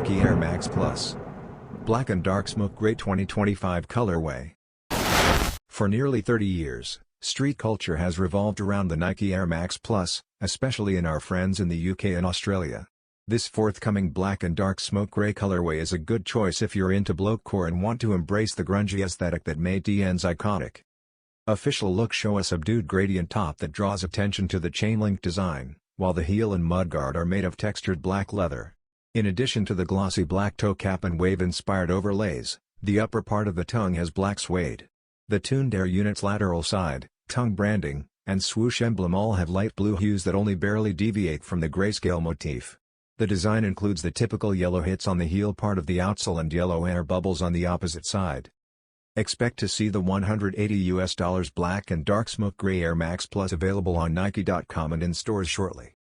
Nike Air Max Plus. Black and Dark Smoke Gray 2025 colorway. For nearly 30 years, street culture has revolved around the Nike Air Max Plus, especially in our friends in the UK and Australia. This forthcoming black and dark smoke grey colorway is a good choice if you're into blokecore and want to embrace the grungy aesthetic that made DN's iconic. Official looks show a subdued gradient top that draws attention to the chain-link design, while the heel and mudguard are made of textured black leather. In addition to the glossy black toe cap and wave-inspired overlays, the upper part of the tongue has black suede. The tuned air unit's lateral side, tongue branding, and swoosh emblem all have light blue hues that only barely deviate from the grayscale motif. The design includes the typical yellow hits on the heel part of the outsole and yellow air bubbles on the opposite side. Expect to see the $180 black and dark smoke gray Air Max Plus available on Nike.com and in stores shortly.